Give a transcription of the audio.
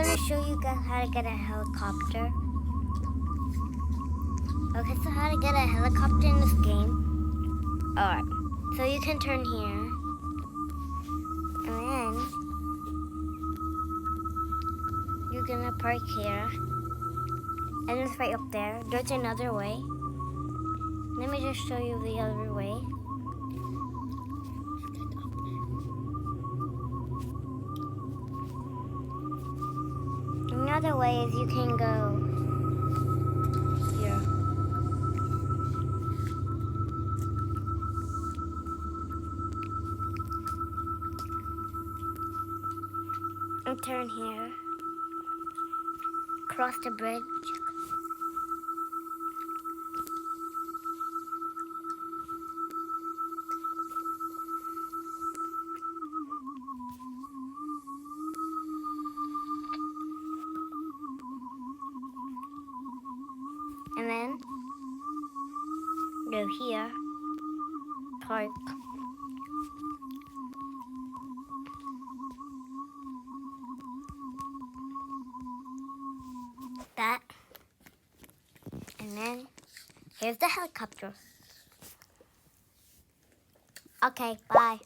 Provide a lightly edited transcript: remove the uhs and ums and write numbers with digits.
gonna show you guys how to get a helicopter. Okay, so how to get a helicopter in this game. Alright, so you can turn here. And then you're gonna park here. And it's right up there. There's another way. Let me just show you the other way. Another way is you can go here. And turn here. Cross the bridge. And then go here, park. That. And then here's the helicopter. Okay, bye.